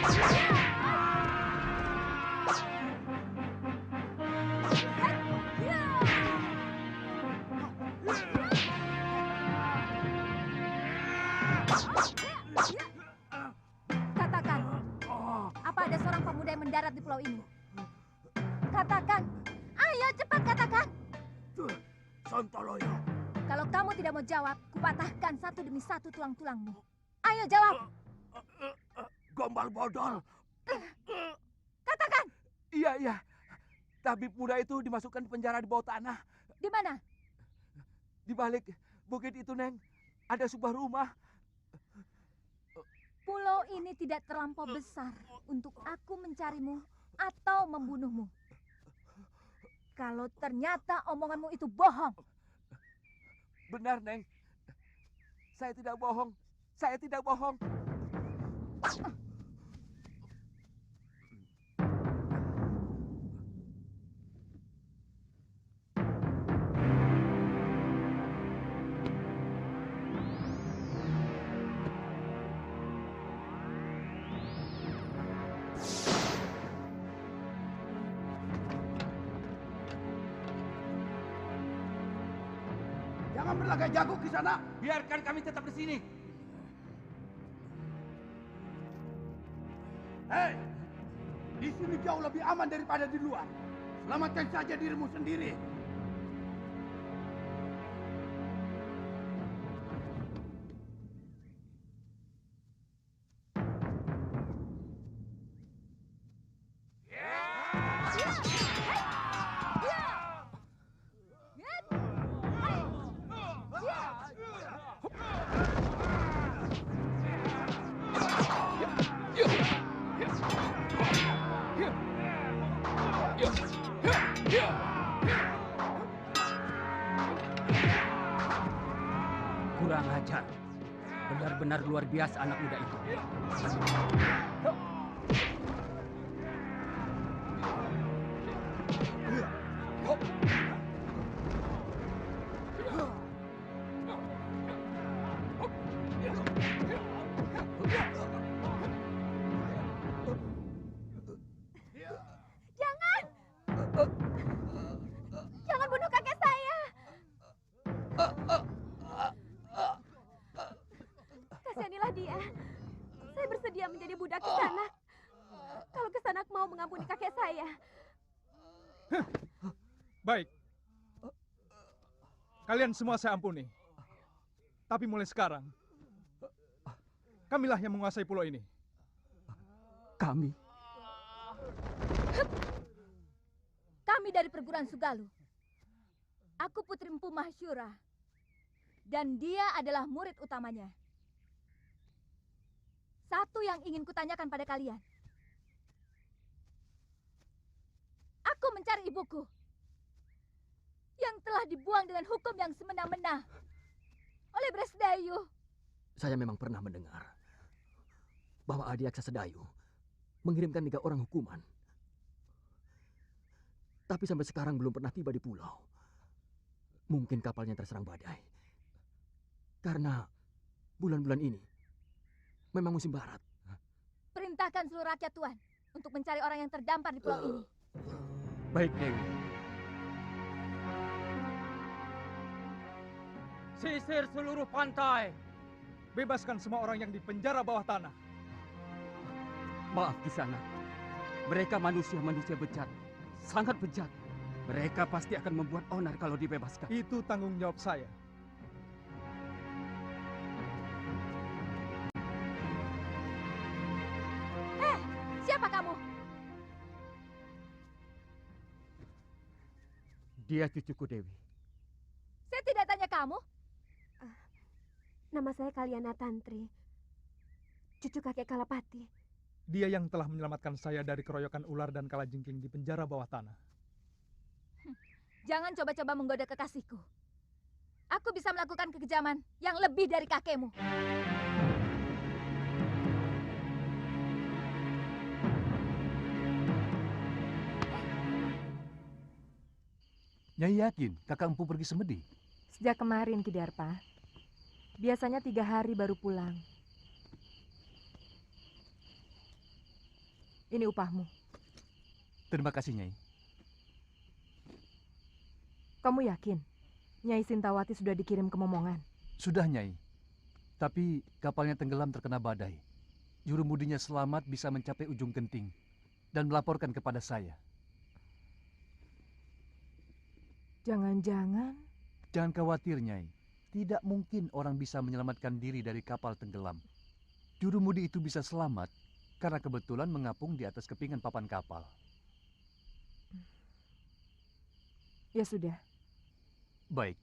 Katakan, apa ada seorang pemuda yang mendarat di pulau ini? Katakan, ayo cepat katakan. Sontoloyo. Kalau kamu tidak mau jawab, kupatahkan satu demi satu tulang-tulangmu. Ayo jawab. Gombal bodol. Katakan. Iya. Tabib muda itu dimasukkan di penjara di bawah tanah. Di mana? Di balik bukit itu, Neng. Ada sebuah rumah. Pulau ini tidak terlampau besar untuk aku mencarimu atau membunuhmu. Kalau ternyata omonganmu itu bohong. Benar, Neng. Saya tidak bohong. Saya tidak bohong. Jangan berlagak jago di sana. Biarkan kami tetap di sini. Hei, di sini jauh lebih aman daripada di luar. Selamatkan saja dirimu sendiri. Kurang ajar. Benar-benar luar biasa anak muda itu. Jangan bunuh kakek saya. Kasihanilah dia. Saya bersedia menjadi budak Kisanak. Kalau Kisanak mau mengampuni kakek saya. Baik. Kalian semua saya ampuni. Tapi mulai sekarang, kamilah yang menguasai pulau ini. Kami? Kami dari perguruan Sugalu. Aku Putri Empu Mahsyura. Dan dia adalah murid utamanya. Satu yang ingin kutanyakan pada kalian. Aku mencari ibuku. Yang telah dibuang dengan hukum yang semena-mena. Oleh Bresdayu. Saya memang pernah mendengar bahwa Adi Aksa Sedayu mengirimkan 3 orang hukuman. Tapi sampai sekarang belum pernah tiba di pulau. Mungkin kapalnya terserang badai. Karena bulan-bulan ini memang musim barat. Perintahkan seluruh rakyat Tuan untuk mencari orang yang terdampar di pulau ini. Baik, Dewi. Sisir seluruh pantai. Bebaskan semua orang yang dipenjara bawah tanah. Maaf Kisanak. Mereka manusia-manusia bejat. Sangat bejat. Mereka pasti akan membuat onar kalau dibebaskan. Itu tanggung jawab saya. Siapa kamu? Dia cucuku Dewi. Saya tidak tanya kamu. Nama saya Kaliana Tantri. Cucu kakek Kalapati. Dia yang telah menyelamatkan saya dari keroyokan ular dan kalajengking di penjara bawah tanah. Jangan coba-coba menggoda kekasihku. Aku bisa melakukan kekejaman yang lebih dari kakekmu. Nyai yakin kakak Empu pergi semedi? Sejak kemarin, Kidarpa. Biasanya 3 hari baru pulang. Ini upahmu. Terima kasih, Nyai. Kamu yakin Nyai Sintawati sudah dikirim ke Momongan? Sudah, Nyai. Tapi kapalnya tenggelam terkena badai. Jurumudinya selamat bisa mencapai ujung genting dan melaporkan kepada saya. Jangan-jangan Jangan khawatir, Nyai. Tidak mungkin orang bisa menyelamatkan diri dari kapal tenggelam. Jurumudi itu bisa selamat karena kebetulan mengapung di atas kepingan papan kapal. ya sudah. Baik.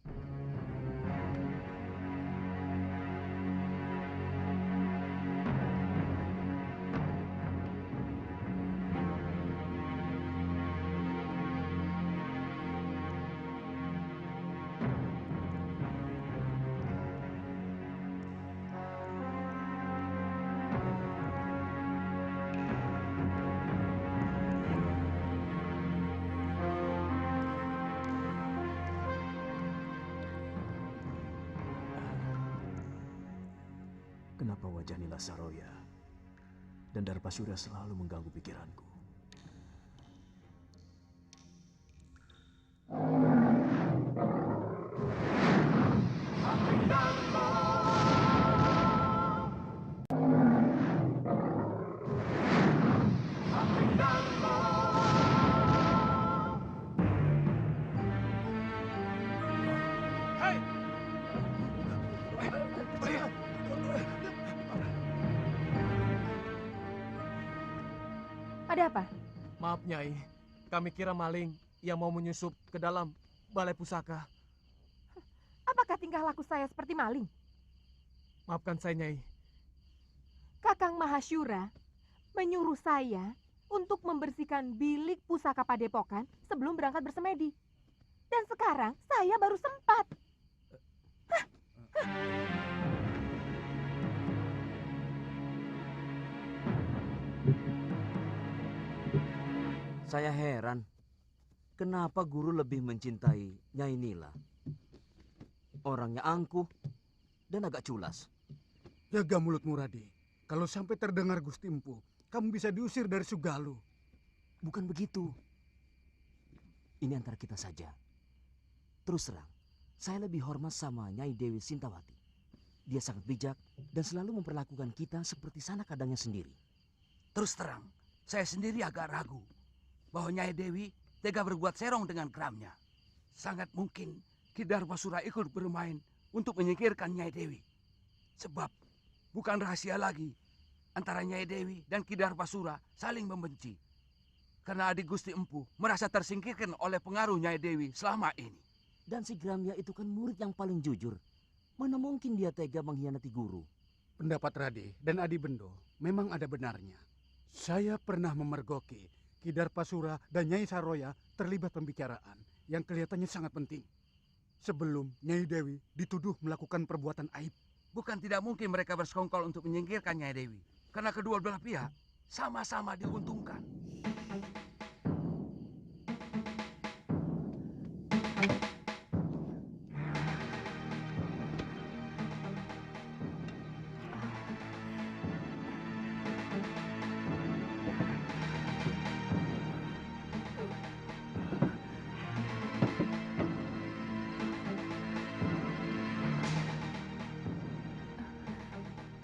Kenapa wajah Nila Saroya dan Darpasura selalu mengganggu pikiranku? Ada apa? Maaf, Nyai. Kami kira maling yang mau menyusup ke dalam balai pusaka. Apakah tingkah laku saya seperti maling? Maafkan saya, Nyai. Kakang Mahasyura menyuruh saya untuk membersihkan bilik pusaka Padepokan sebelum berangkat bersemedi. Dan sekarang saya baru sempat. Saya heran, kenapa guru lebih mencintai Nyai Nila? Orangnya angkuh dan agak culas. Jaga mulutmu, Rade. Kalau sampai terdengar Gusti Empu, kamu bisa diusir dari Sugalu. Bukan begitu. Ini antara kita saja. Terus terang, saya lebih hormat sama Nyai Dewi Sintawati. Dia sangat bijak dan selalu memperlakukan kita seperti sanak kadangnya sendiri. Terus terang, saya sendiri agak ragu bahwa Nyai Dewi tega berbuat serong dengan keramnya. Sangat mungkin Ki Darpasura ikut bermain untuk menyingkirkan Nyai Dewi. Sebab bukan rahasia lagi antara Nyai Dewi dan Ki Darpasura saling membenci. Karena adik Gusti Empu merasa tersingkirkan oleh pengaruh Nyai Dewi selama ini. Dan si Gramya itu kan murid yang paling jujur. Mana mungkin dia tega mengkhianati guru? Pendapat Rade dan Adi Bendo memang ada benarnya. Saya pernah memergoki Ki Darpasura dan Nyai Saroya terlibat pembicaraan yang kelihatannya sangat penting. Sebelum Nyai Dewi dituduh melakukan perbuatan aib. Bukan tidak mungkin mereka bersekongkol untuk menyingkirkan Nyai Dewi. Karena kedua belah pihak sama-sama diuntungkan.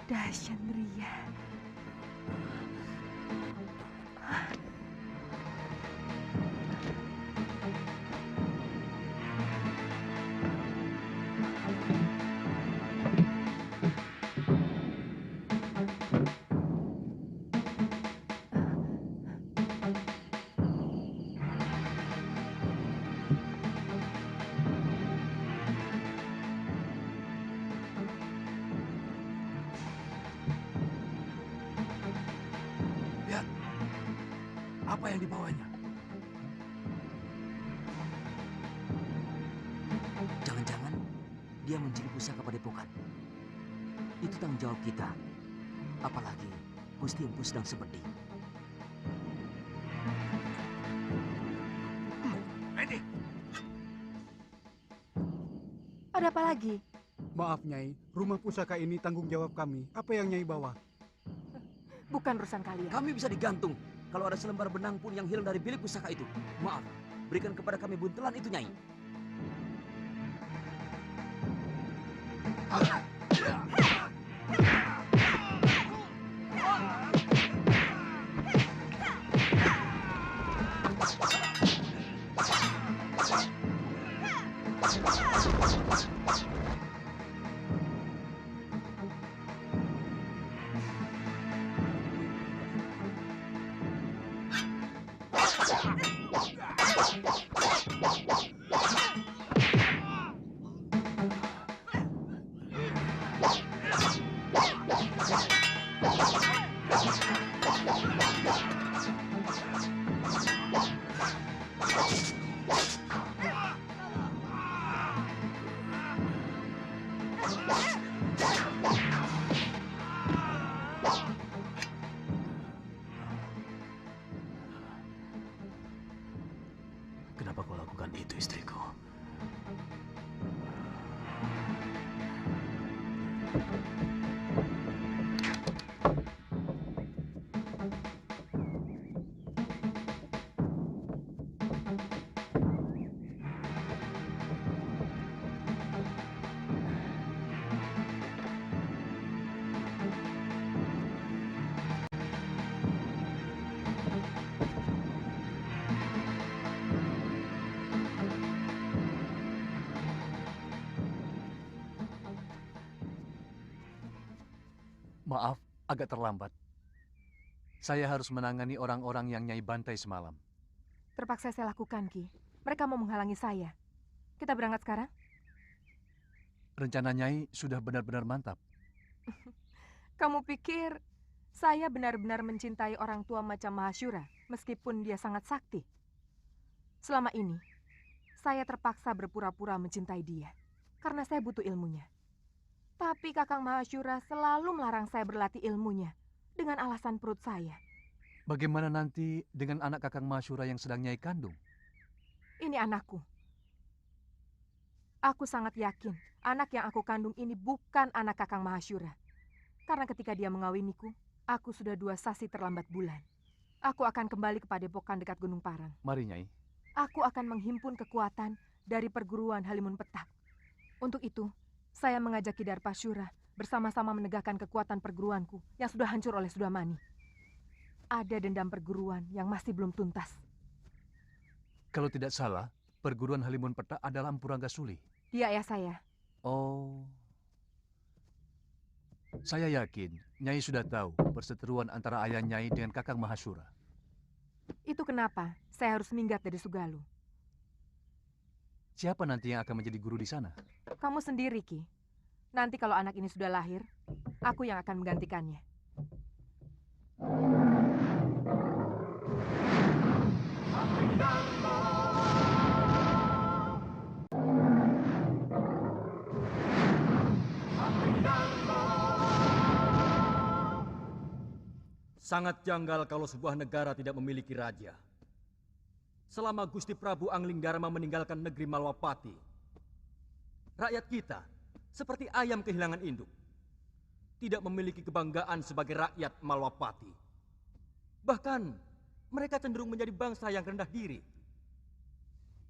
Dasyandriya. Lihat, apa yang dibawanya? Jangan-jangan dia mencuri pusaka Padepokan. Itu tanggung jawab kita. Apalagi Gusti Empu sedang semedi. Ini, Ada apa lagi? Maaf Nyai, rumah pusaka ini tanggung jawab kami. Apa yang Nyai bawa? Bukan urusan kalian. Kami bisa digantung. kalau ada selembar benang pun yang hilang dari bilik pusaka itu. Maaf, berikan kepada kami buntelan itu, Nyai. Kenapa kau lakukan itu, istriku? Maaf, agak terlambat. Saya harus menangani orang-orang yang Nyai bantai semalam. Terpaksa saya lakukan, Ki. Mereka mau menghalangi saya. Kita berangkat sekarang? Rencana Nyai sudah benar-benar mantap. Kamu pikir saya benar-benar mencintai orang tua macam Mahasyura, meskipun dia sangat sakti? Selama ini, saya terpaksa berpura-pura mencintai dia, karena saya butuh ilmunya. Tapi Kakang Mahasyura selalu melarang saya berlatih ilmunya, dengan alasan perut saya. Bagaimana nanti dengan anak Kakang Mahasyura yang sedang Nyai kandung? Ini anakku. Aku sangat yakin anak yang aku kandung ini bukan anak Kakang Mahasyura. Karena ketika dia mengawiniku, aku sudah 2 sasi terlambat bulan. Aku akan kembali ke padepokan dekat Gunung Parang. Mari, Nyai. Aku akan menghimpun kekuatan dari perguruan Halimun Petak. Untuk itu, saya mengajak Ki Darpasyura bersama-sama menegakkan kekuatan perguruanku yang sudah hancur oleh Sudamani. Ada dendam perguruan yang masih belum tuntas. Kalau tidak salah, perguruan Halimun Petak adalah Empu Ranggasuli. Dia ayah saya. Oh. Saya yakin Nyai sudah tahu perseteruan antara ayah Nyai dengan Kakang Mahasyura. Itu kenapa saya harus minggat dari Sugalu. Siapa nanti yang akan menjadi guru di sana? Kamu sendiri, Ki. Nanti kalau anak ini sudah lahir, aku yang akan menggantikannya. Sangat janggal kalau sebuah negara tidak memiliki raja. Selama Gusti Prabu Anglingdarma meninggalkan negeri Malwapati, rakyat kita seperti ayam kehilangan induk. Tidak memiliki kebanggaan sebagai rakyat Malwapati. Bahkan mereka cenderung menjadi bangsa yang rendah diri.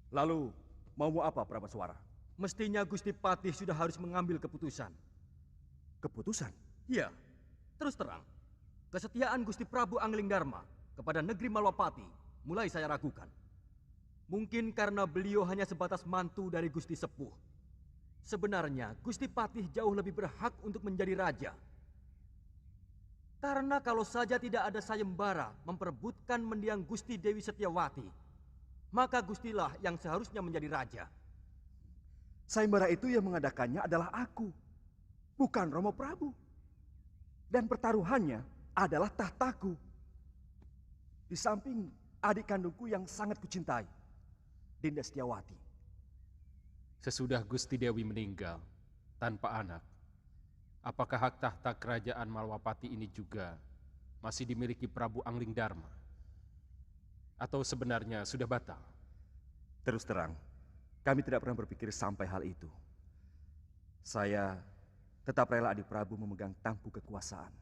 Lalu, maumu apa, Prabaswara? Mestinya Gusti Patih sudah harus mengambil keputusan. Keputusan? Iya, terus terang. Kesetiaan Gusti Prabu Anglingdarma kepada negeri Malwapati mulai saya ragukan. Mungkin karena beliau hanya sebatas mantu dari Gusti Sepuh. Sebenarnya Gusti Patih jauh lebih berhak untuk menjadi raja. Karena kalau saja tidak ada sayembara memperebutkan mendiang Gusti Dewi Setiawati, maka Gustilah yang seharusnya menjadi raja. Sayembara itu yang mengadakannya adalah aku, bukan Romo Prabu. Dan pertaruhannya adalah tahtaku. Di samping adik kandungku yang sangat kucintai, Dinda Setiawati. Sesudah Gusti Dewi meninggal tanpa anak, apakah hak tahta kerajaan Malwapati ini juga masih dimiliki Prabu Anglingdarma? Atau sebenarnya sudah batal? Terus terang, kami tidak pernah berpikir sampai hal itu. Saya tetap rela adik Prabu memegang tampuk kekuasaan.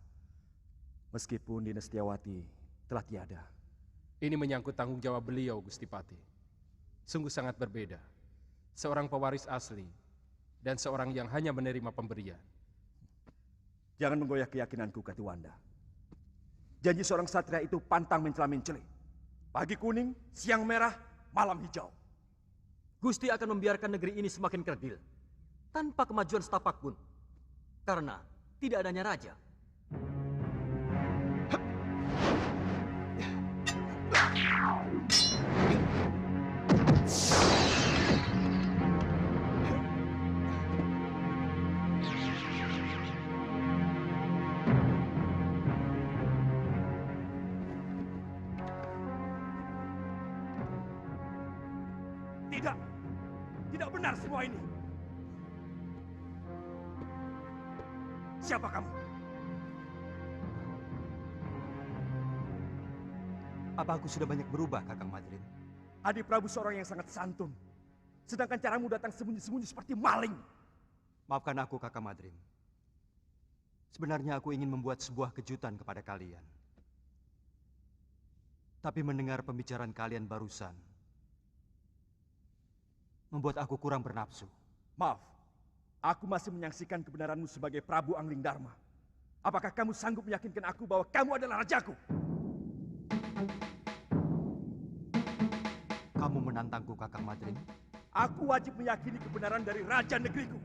Meskipun Dinda Setiawati telah tiada. Ini menyangkut tanggung jawab beliau, Gusti Patih. Sungguh sangat berbeda. Seorang pewaris asli dan seorang yang hanya menerima pemberian. Jangan menggoyah keyakinanku, Katiwanda. Janji seorang satria itu pantang mencela-mencela. Pagi kuning, siang merah, malam hijau. Gusti akan membiarkan negeri ini semakin kerdil tanpa kemajuan setapak pun. Karena tidak adanya raja. Tidak, tidak benar semua ini. Siapa kamu? Apa aku sudah banyak berubah, Kakang Madrin? Adi Prabu seorang yang sangat santun. Sedangkan caramu datang sembunyi-sembunyi seperti maling. Maafkan aku, Kakang Madrin. Sebenarnya aku ingin membuat sebuah kejutan kepada kalian. Tapi mendengar pembicaraan kalian barusan, membuat aku kurang bernafsu. Maaf, aku masih menyaksikan kebenaranmu sebagai Prabu Angling Dharma. Apakah kamu sanggup meyakinkan aku bahwa kamu adalah rajaku? Kamu menantangku, Kakang Madrin? Aku wajib meyakini kebenaran dari raja negeriku.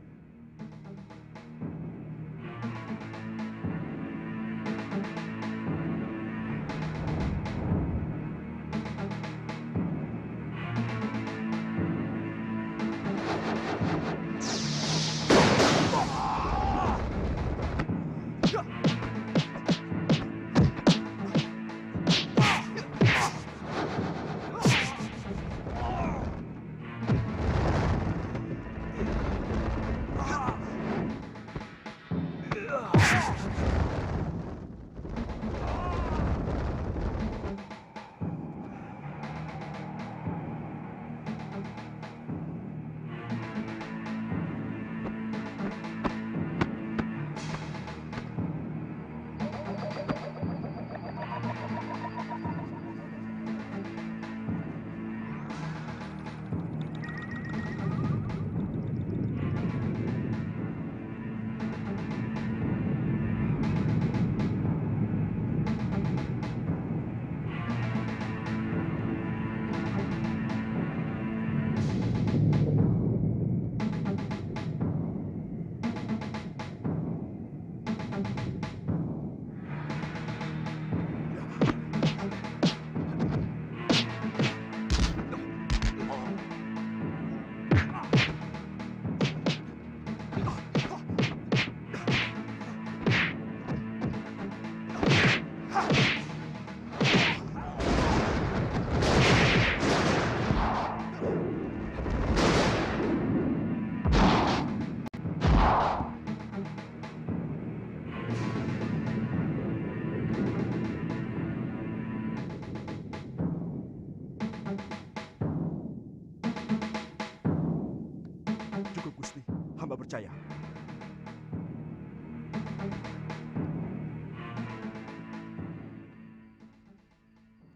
Hamba percaya.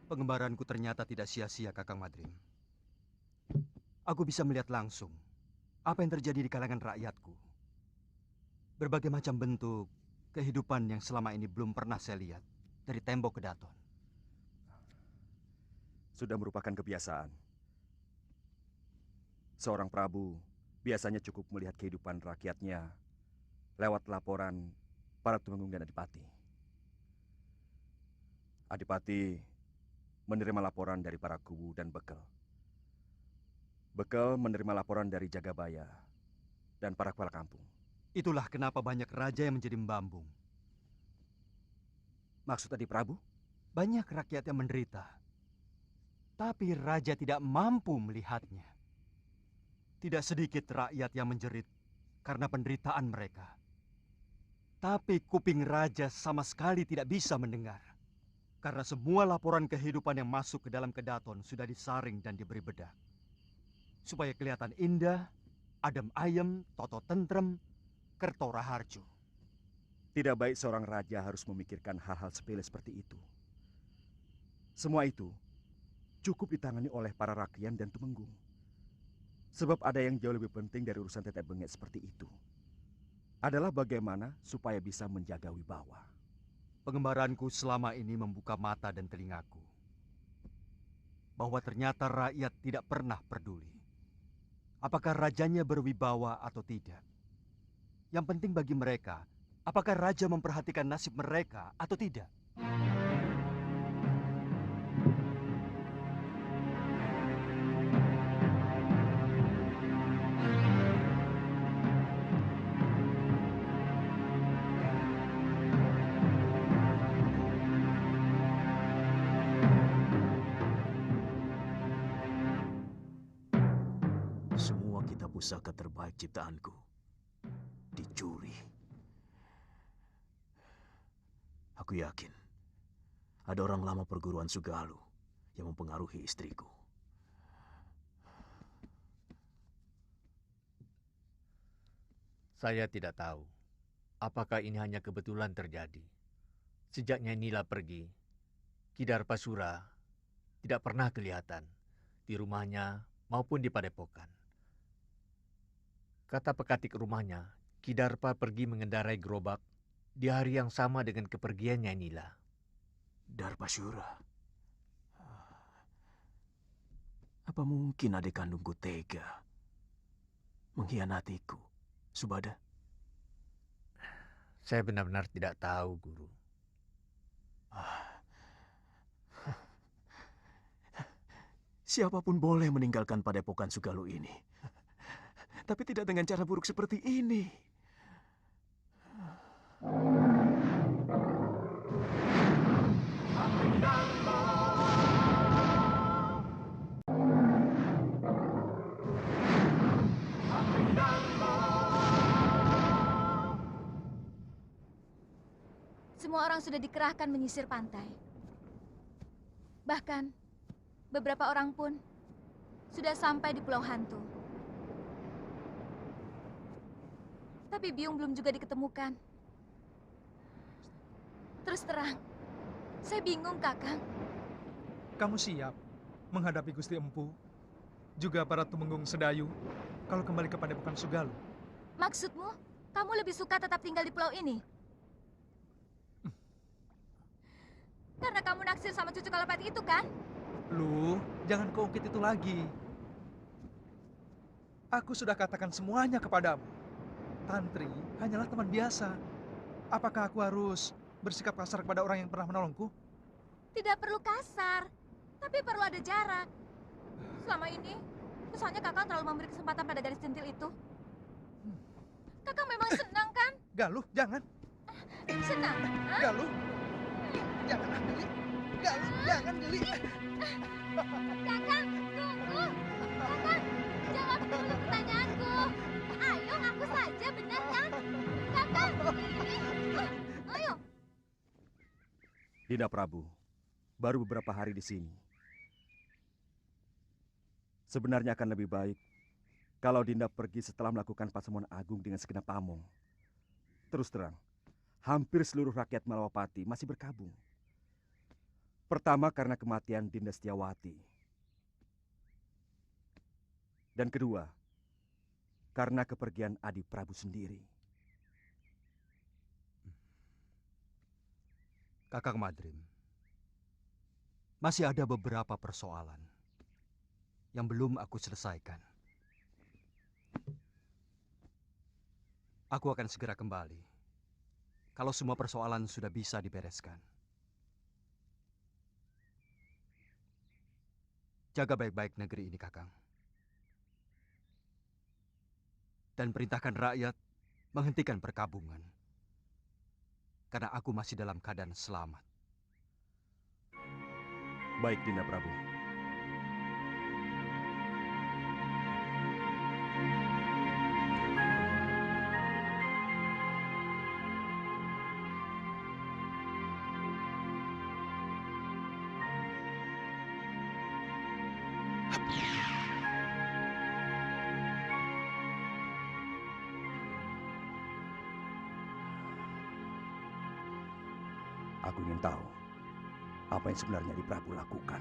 Pengembaranku ternyata tidak sia-sia, Kakang Madrin. Aku bisa melihat langsung apa yang terjadi di kalangan rakyatku. Berbagai macam bentuk kehidupan yang selama ini belum pernah saya lihat dari tembok ke daton. Sudah merupakan kebiasaan. Seorang Prabu biasanya cukup melihat kehidupan rakyatnya lewat laporan para tumenggung dan adipati. Adipati menerima laporan dari para kubu dan bekel. Bekel menerima laporan dari Jagabaya dan para kepala kampung. Itulah kenapa banyak raja yang menjadi membambung. Maksud Adi Prabu? Banyak rakyat yang menderita, tapi raja tidak mampu melihatnya. Tidak sedikit rakyat yang menjerit karena penderitaan mereka. Tapi kuping raja sama sekali tidak bisa mendengar. Karena semua laporan kehidupan yang masuk ke dalam kedaton sudah disaring dan diberi bedak. Supaya kelihatan indah, adem ayem, toto tentrem, kerto raharjo. Tidak baik seorang raja harus memikirkan hal-hal sepele seperti itu. Semua itu cukup ditangani oleh para rakyat dan tumenggung. Sebab ada yang jauh lebih penting dari urusan tetek bengek seperti itu. Adalah bagaimana supaya bisa menjaga wibawa. Pengembaranku selama ini membuka mata dan telingaku. Bahwa ternyata rakyat tidak pernah peduli. Apakah rajanya berwibawa atau tidak. Yang penting bagi mereka, apakah raja memperhatikan nasib mereka atau tidak. Semua kitab pusaka terbaik ciptaanku dicuri. Aku yakin ada orang lama perguruan Sugalu yang mempengaruhi istriku. Saya tidak tahu apakah ini hanya kebetulan terjadi. Sejak Nyai Nila pergi, Kidarpasura tidak pernah kelihatan di rumahnya maupun di padepokan. Kata pekatik rumahnya, Kidarpa pergi mengendarai gerobak di hari yang sama dengan kepergian Nyai Nila. Darpasura. Apa mungkin adik kandungku tega mengkhianatiku, Subada? Saya benar-benar tidak tahu, Guru. Siapapun boleh meninggalkan padepokan Sugalu ini. Tapi tidak dengan cara buruk seperti ini. Semua orang sudah dikerahkan menyisir pantai. Bahkan, beberapa orang pun sudah sampai di Pulau Hantu. Tapi Biung belum juga diketemukan. Terus terang, saya bingung, Kakang. Kamu siap menghadapi Gusti Empu, juga para tumenggung Sedayu, kalau kembali ke padepokan Sugalu? Maksudmu, kamu lebih suka tetap tinggal di pulau ini? Karena kamu naksir sama cucu Kalapati itu, kan? Lu, jangan keungkit itu lagi. Aku sudah katakan semuanya kepadamu. Tantri hanyalah teman biasa. Apakah aku harus bersikap kasar kepada orang yang pernah menolongku? Tidak perlu kasar, tapi perlu ada jarak. Selama ini, kesannya Kakang terlalu memberi kesempatan pada gadis centil itu. Kakang memang senang, kan? Galuh, jangan. Senang? Hah? Galuh, jangan Geli. Galuh, jangan Geli. Kakang, tunggu. Kakang, jawab dulu pertanyaanku. Ayo, ngaku saja, benar kan? Kakang, ayo. Dinda Prabu, baru beberapa hari di sini. Sebenarnya akan lebih baik kalau Dinda pergi setelah melakukan pasemuan agung dengan segenap pamong. Terus terang, hampir seluruh rakyat Malawapati masih berkabung. Pertama karena kematian Dinda Setiawati. Dan kedua, karena kepergian Adi Prabu sendiri. Kakang Madrim, masih ada beberapa persoalan yang belum aku selesaikan. Aku akan segera kembali kalau semua persoalan sudah bisa dibereskan. Jaga baik-baik negeri ini, Kakang. Dan perintahkan rakyat menghentikan perkabungan. Karena aku masih dalam keadaan selamat. Baik, Dinda Prabu. Aku ingin tahu apa yang sebenarnya Adi Prabu lakukan.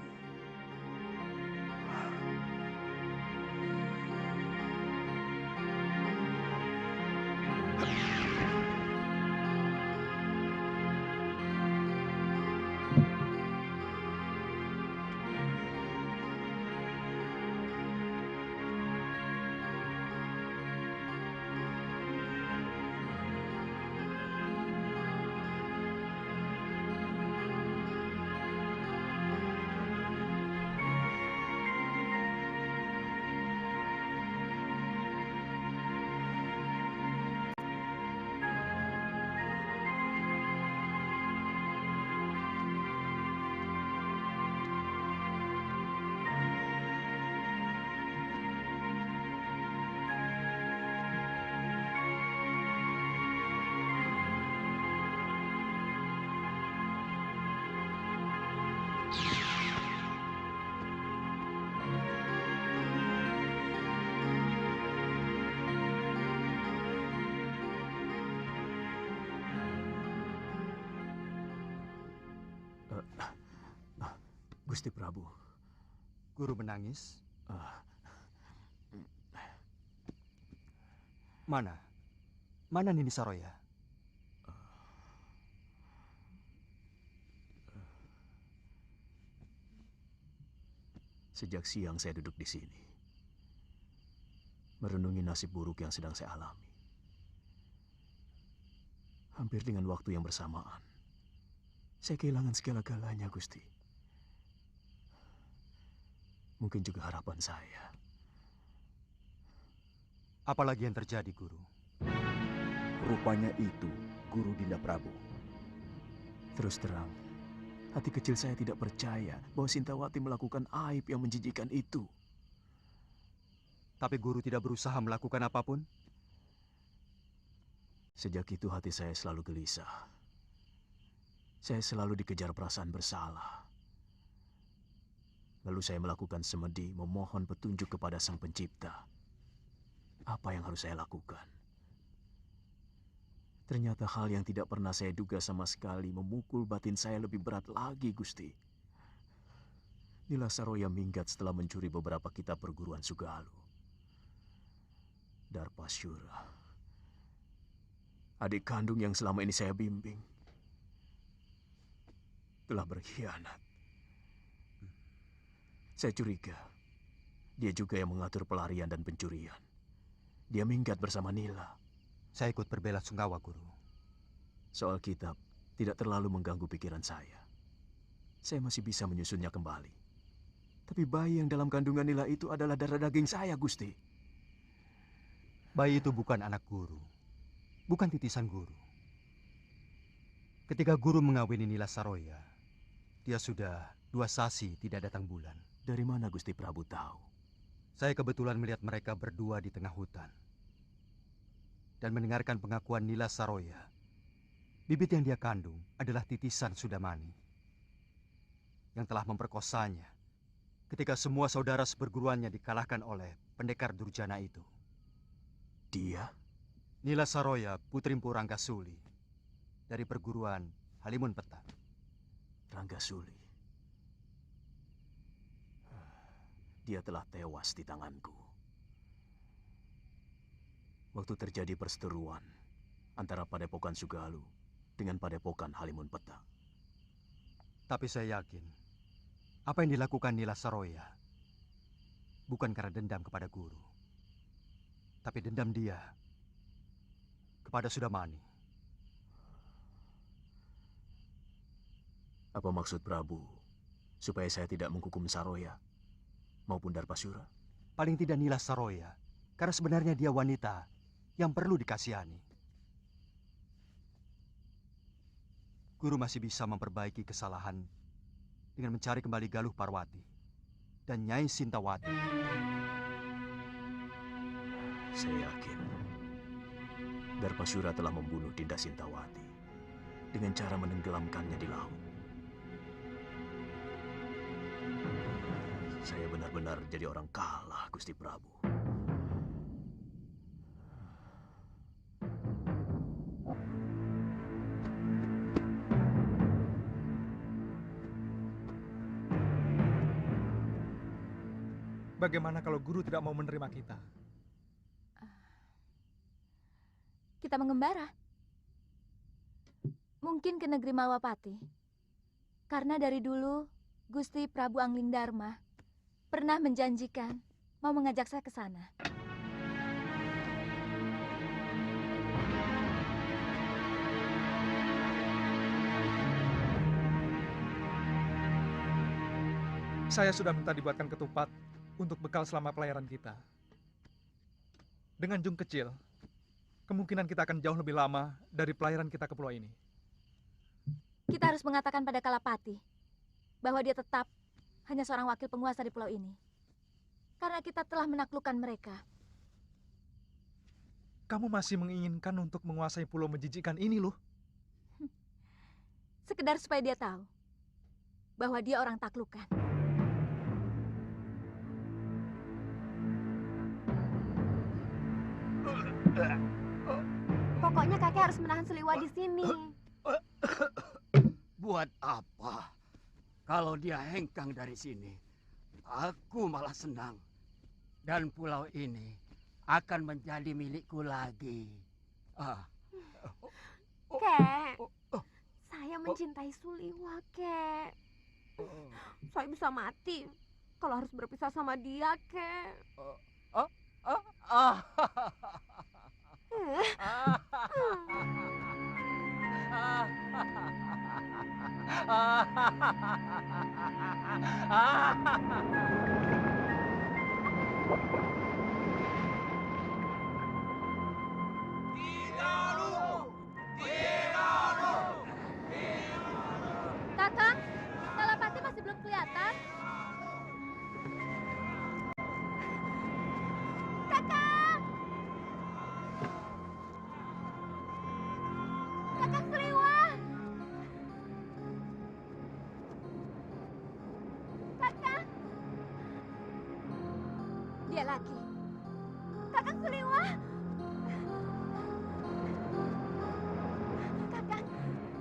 Gusti Prabu. Guru menangis? Ah. Mana Nini Saroya? Sejak siang saya duduk di sini, merenungi nasib buruk yang sedang saya alami. Hampir dengan waktu yang bersamaan, saya kehilangan segala-galanya, Gusti. Mungkin juga harapan saya. Apalagi yang terjadi, Guru? Rupanya itu Guru Dinda Prabu. Terus terang, hati kecil saya tidak percaya bahwa Sintawati melakukan aib yang menjijikan itu. Tapi Guru tidak berusaha melakukan apapun? Sejak itu hati saya selalu gelisah. Saya selalu dikejar perasaan bersalah. Lalu saya melakukan semedi memohon petunjuk kepada Sang Pencipta. Apa yang harus saya lakukan? Ternyata hal yang tidak pernah saya duga sama sekali memukul batin saya lebih berat lagi, Gusti. Nila Saroya minggat setelah mencuri beberapa kitab perguruan Sugalu. Darpasyura, adik kandung yang selama ini saya bimbing, telah berkhianat. Saya curiga dia juga yang mengatur pelarian dan pencurian. Dia minggat bersama Nila. Saya ikut berbela-sungkawa, Guru. Soal kitab tidak terlalu mengganggu pikiran saya. Saya masih bisa menyusunnya kembali. Tapi bayi yang dalam kandungan Nila itu adalah darah daging saya, Gusti. Bayi itu bukan anak Guru, bukan titisan Guru. Ketika Guru mengawini Nila Saroya, dia sudah 2 sasi tidak datang bulan. Dari mana Gusti Prabu tahu? Saya kebetulan melihat mereka berdua di tengah hutan. Dan mendengarkan pengakuan Nila Saroya. Bibit yang dia kandung adalah titisan Sudamani. Yang telah memperkosanya ketika semua saudara seperguruannya dikalahkan oleh pendekar durjana itu. Dia? Nila Saroya, putri Mpu Ranggasuli. Dari perguruan Halimun Peta. Ranggasuli. Dia telah tewas di tanganku. Waktu terjadi perseteruan antara Padepokan Sugalu dengan Padepokan Halimun Peta. Tapi saya yakin, apa yang dilakukan Nila Saroya bukan karena dendam kepada Guru. Tapi dendam dia kepada Sudamani. Apa maksud Prabu supaya saya tidak menghukum Saroya maupun Darpasyura? Paling tidak Nila Saroya, karena sebenarnya dia wanita yang perlu dikasihani. Guru masih bisa memperbaiki kesalahan dengan mencari kembali Galuh Parwati dan Nyai Sintawati. Saya yakin Darpasyura telah membunuh Dinda Sintawati dengan cara menenggelamkannya di laut. Saya benar-benar jadi orang kalah, Gusti Prabu. Bagaimana kalau Guru tidak mau menerima kita? Kita mengembara. Mungkin ke negeri Malwapati. Karena dari dulu Gusti Prabu Anglingdarma pernah menjanjikan mau mengajak saya ke sana. Saya sudah minta dibuatkan ketupat untuk bekal selama pelayaran kita. Dengan jung kecil, kemungkinan kita akan jauh lebih lama dari pelayaran kita ke pulau ini. Kita harus mengatakan pada Kalapati bahwa dia tetap hanya seorang wakil penguasa di pulau ini. Karena kita telah menaklukkan mereka. Kamu masih menginginkan untuk menguasai pulau menjijikkan ini, loh. Sekedar supaya dia tahu bahwa dia orang taklukan. Pokoknya kakek harus menahan Seliwa di sini. Buat apa? Kalau dia hengkang dari sini, aku malah senang. Dan pulau ini akan menjadi milikku lagi. Kek, saya mencintai Suliwa, Kek. Saya bisa mati kalau harus berpisah sama dia, Kek. Kakang, Talapati masih belum kelihatan. Kakang! Kakang Suliwa! Kakang! Dia lagi. Kakang Suliwa! Kakang!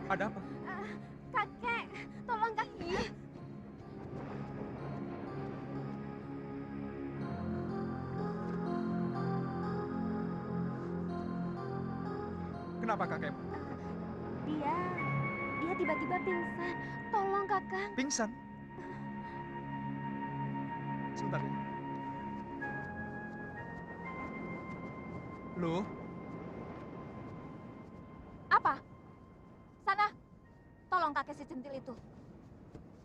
Ada apa? Kakek, tolong kaki. Kenapa kakek? Dia tiba-tiba pingsan. Tolong, Kakang. Pingsan? Sebentar ya. Loh? Apa? Sana, tolong kakek si centil itu.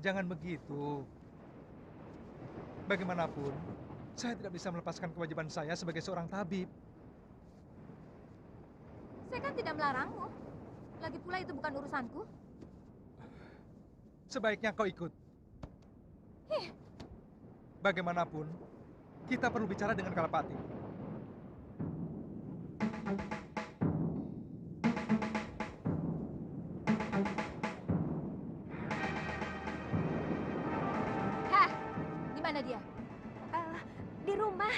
Jangan begitu. Bagaimanapun, saya tidak bisa melepaskan kewajiban saya sebagai seorang tabib. Saya kan tidak melarangmu. Lagi pula itu bukan urusanku. Sebaiknya kau ikut. Bagaimanapun, kita perlu bicara dengan Kalapati. Hah, di mana dia? Di rumah.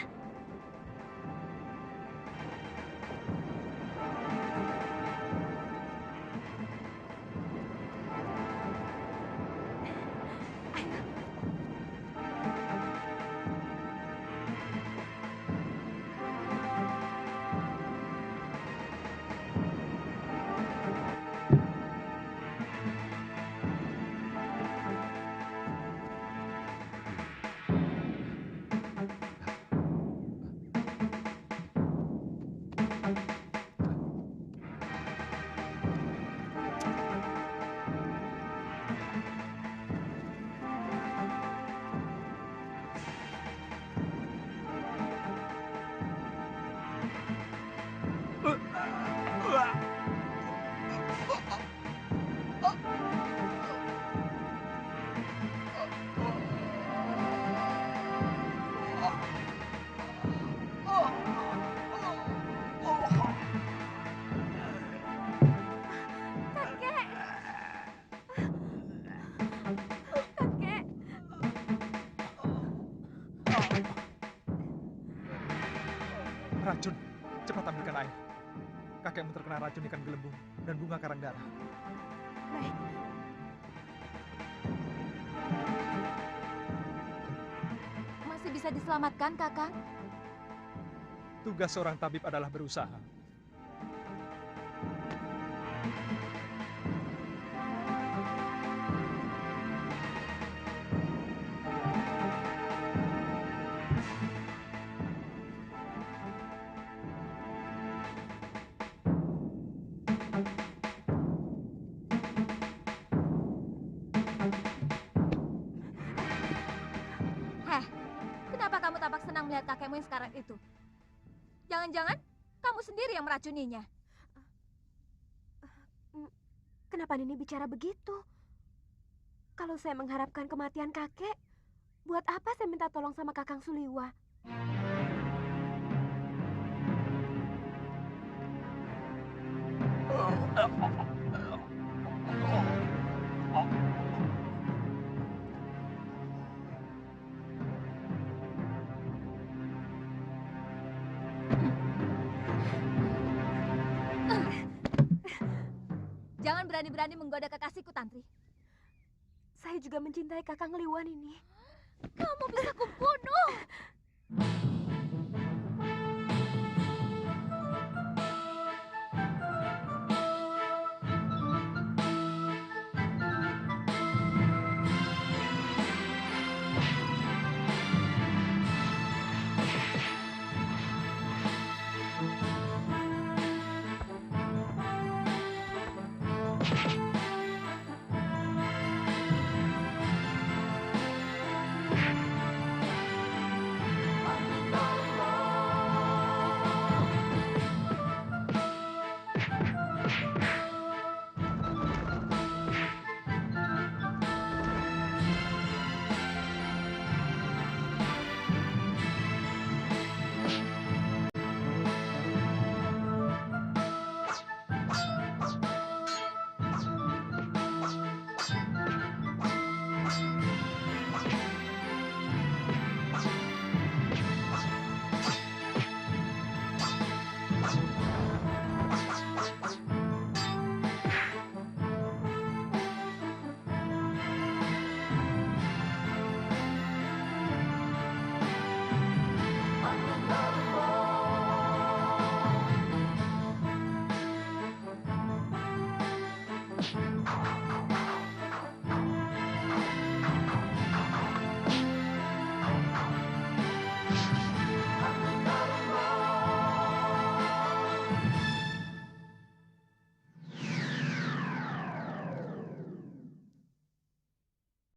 Racun, cepat ambilkan air. Kakekmu terkena racun ikan gelembung dan bunga karang darah. Baik. Masih bisa diselamatkan, Kakang? Tugas seorang tabib adalah berusaha. Kenapa kamu tampak senang melihat kakekmu yang sekarang itu? Jangan-jangan kamu sendiri yang meracuninya. Kenapa Nini bicara begitu? Kalau saya mengharapkan kematian kakek, buat apa saya minta tolong sama Kakang Suliwa? Jangan berani-berani menggoda kekasihku, Tantri. Saya juga mencintai Kakang Liwan ini. Kamu bisa kubunuh. Thank you.